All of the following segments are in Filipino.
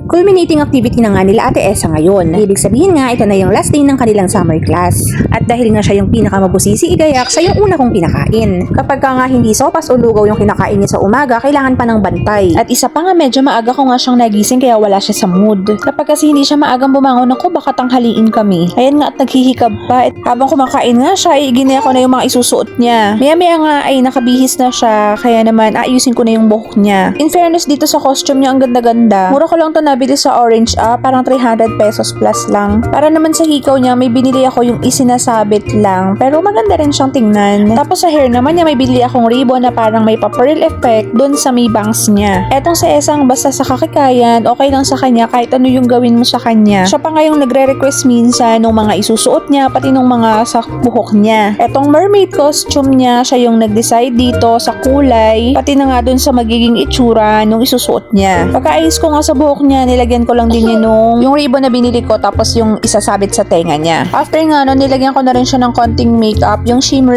Culminating activity na nga nila Ate Esa ngayon. Ibig sabihin nga, ito na yung last day ng kanilang summer class. At dahil nga siya yung pinakamabusisi igayak, siya yung una kong pinakain. Kapag ka nga hindi sopas o lugaw yung kinakain niya sa umaga, kailangan pa ng bantay. At isa pa nga, medyo maaga ko nga siyang nagising kaya wala siya sa mood. Kapag kasi hindi siya maagang bumangon ako, baka tanghaliin kami. Ayan nga at naghihikab pa. At habang kumakain nga siya, iginaya ko na yung mga isusuot niya. Maya-maya nga ay nakabihis na siya, kaya naman ayusin ko na yung buhok niya. In fairness, dito sa costume niya, ang ganda-ganda. Mura ko lang to nabili sa Orange parang 300 pesos plus lang. Para naman sa hikaw niya, may binili ako yung isinasabit lang, pero maganda rin siyang tingnan. Tapos sa hair naman niya, may binili akong ribbon na parang may pa-pearl effect doon sa may bangs niya. Etong sa Esang, basta sa kakikayan, okay lang sa kanya kahit ano yung gawin mo sa kanya. Siya pa nga yung nagre-request minsan ng mga isusuot niya, pati ng mga sa buhok niya. Etong mermaid costume niya, siya yung nag-decide dito sa kulay, pati na nga doon sa magiging itsura nung isusuot niya. Pagkaayos ko nga sa buhok niya, nilagyan ko lang din yun yung ribbon na binili ko, tapos yung isasabit sa tenga niya. After nga nilagyan ko na rin siya ng konting makeup, yung shimmer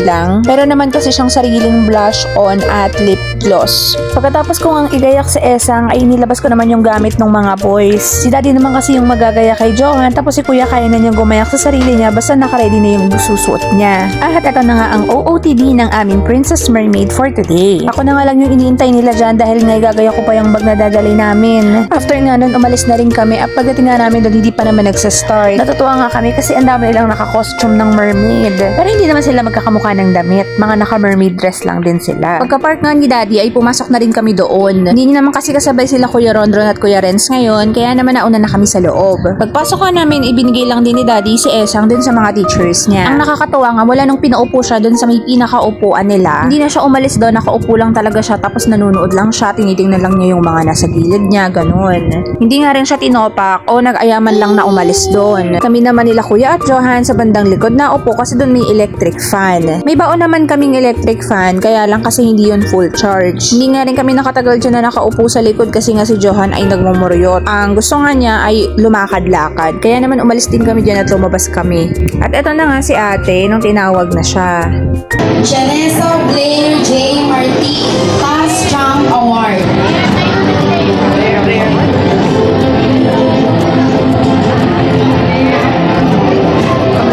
lang. Pero naman kasi siyang sariling blush on at lip gloss. Pagkatapos ko ngang igayak sa Esang, ay nilabas ko naman yung gamit ng mga boys. Si Daddy naman kasi yung magagaya kay Johan, tapos si Kuya kaya na niyang gumayak sa sarili niya basta nakaready na yung susuot niya. At ito na nga ang OOTD ng aming Princess Mermaid for today. Ako na nga lang yung iniintay nila dyan dahil nga igagaya ko pa yung bag na dadalay namin. After nga nun, umalis na rin kami at pagdating nga namin doon, hindi pa naman nagsa-start. Natutuwa nga kami kasi ang dami nilang naka-costume ng mermaid. Pero hindi naman sila magkakamukha ng damit. Mga naka-mermaid dress lang din sila. Pagka-park nga ni Daddy ay pumasok na rin kami doon. Hindi naman kasi kasabay sila Kuya Rondron at Kuya Renz ngayon, kaya naman nauna na kami sa loob. Pagpasok nga namin, ibinigay lang din ni Daddy si Esang dun sa mga teachers niya. Ang nakakatuwa nga, mula nung pinaupo siya dun sa may pinakaupuan nila, hindi na siya umalis doon, nakaupo lang talaga siya, tapos nanonood lang siya, tinitingnan lang niya yung mga nasa gilid niya, ganun. Hindi nga rin siya tinopak o nag-ayaman lang na umalis doon. Kami naman nila Kuya at Johan sa bandang likod na upo kasi doon may electric fan. May baon naman kaming electric fan, kaya lang kasi hindi yun full charge. Hindi nga rin kami nakatagal dyan na nakaupo sa likod kasi nga si Johan ay nagmumuryot. Ang gusto nga niya ay lumakad-lakad, kaya naman umalis din kami dyan at lumabas kami. At eto na nga si ate nung tinawag na siya. Janessa Blair J. Marti, Task Champ Award.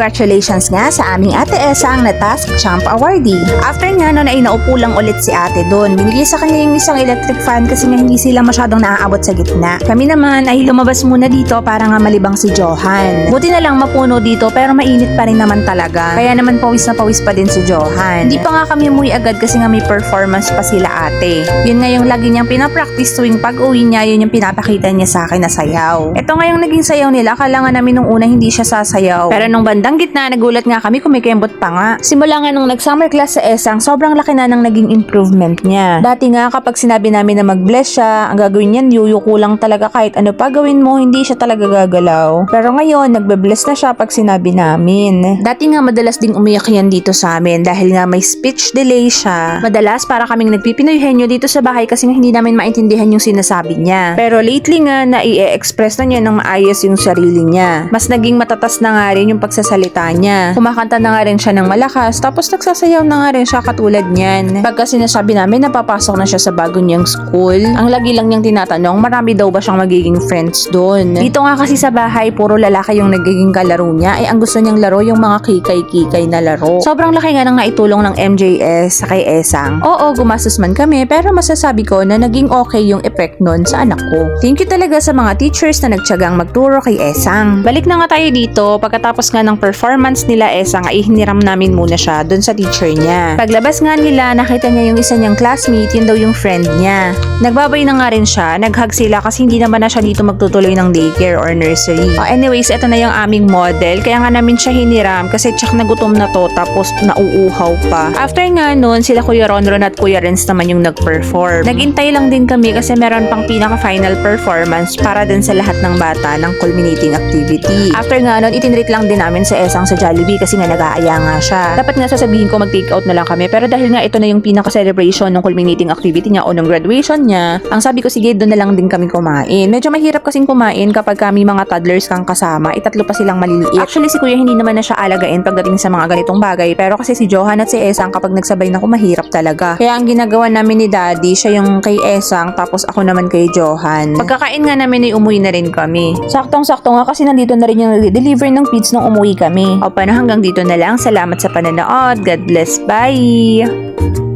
Congratulations nga sa aming Ate Esang na Task Champ Awardee. After nga nun ay naupo lang ulit si ate doon. Binigay sa kanya yung isang electric fan kasi nga hindi sila masyadong naaabot sa gitna. Kami naman ay lumabas muna dito para nga malibang si Johan. Buti na lang mapuno dito pero mainit pa rin naman talaga. Kaya naman pawis na pawis pa din si Johan. Hindi pa nga kami umuwi agad kasi nga may performance pa sila ate. Yun nga yung lagi niyang pinapractice tuwing pag-uwi niya, yun yung pinapakita niya sa akin na sayaw. Ito nga yung naging sayaw nila. Akala nga namin nung una hindi siya sasayaw. Pero nung bandang gitna, nagulat nga kami, kumikembot pa nga. Simula nga nung nag-summer class sa Esang, sobrang laki na ng naging improvement niya. Dati nga kapag sinabi namin na mag-bless siya, ang gagawin niyan, yuyuko lang talaga kahit ano pa gawin mo, hindi siya talaga gagalaw. Pero ngayon, nagbe-bless na siya pag sinabi namin. Dati nga madalas ding umiyak yan dito sa amin dahil nga may speech delay siya. Madalas para kaming nagpipinoy henyo dito sa bahay kasi nga hindi namin maintindihan yung sinasabi niya. Pero lately nga, na-i-express na niya ng maayos yung sarili niya. Mas naging matatas na nga rin yung pagsasalita niya. Kumakanta na nga rin siya ng malakas, tapos nagsasayaw na nga rin siya katulad niyan. Pagka sinasabi namin napapasok na siya sa bago niyang school, ang lagi lang niyang tinatanong, marami daw ba siyang magiging friends doon. Dito nga kasi sa bahay, puro lalaki yung nagiging kalaro niya, ay ang gusto niyang laro yung mga kikay-kikay na laro. Sobrang laki nga nang naitulong ng MJS sa kay Esang. Oo, gumastos man kami, pero masasabi ko na naging okay yung effect nun sa anak ko. Thank you talaga sa mga teachers na nagtiyagang magturo kay Esang. Balik na nga tayo dito, pagkatapos nga ng performance nila Esang ay hiniram namin muna siya doon sa teacher niya. Paglabas nga nila, nakita niya yung isa niyang classmate, yun daw yung friend niya. Nagbabay na nga rin siya, nag-hug sila kasi hindi naman na siya dito magtutuloy ng daycare or nursery. Anyways, ito na yung aming model, kaya nga namin siya hiniram kasi tsak na gutom na to tapos nauuhaw pa. After nga nun, sila Kuya Ronron at Kuya Renz naman yung nag-perform. Nagintay lang din kami kasi meron pang pinaka-final performance para din sa lahat ng bata ng culminating activity. After nga nun, itinreat lang din namin sa Esang sa Jollibee kasi nga nag-aaya nga siya. Dapat nga sasabihin ko mag-take out na lang kami, pero dahil nga ito na yung pinaka-celebration ng culminating activity niya o ng graduation niya, ang sabi ko sige doon na lang din kami kumain. Medyo mahirap kasing kumain kapag kami mga toddlers kang kasama, itatlo pa silang maliliit. Actually si Kuya hindi naman na siya alagain pagdating sa mga ganitong bagay, pero kasi si Johan at si Esang kapag nagsabay na mahirap talaga. Kaya ang ginagawa namin ni Daddy, siya yung kay Esang tapos ako naman kay Johan. Pagkakain nga namin ay umuwi na rin kami. Saktong-sakto nga kasi nandito na rin yung deliver ng pizza nung umuwi kami. O paano hanggang dito na lang. Salamat sa panonood. God bless. Bye!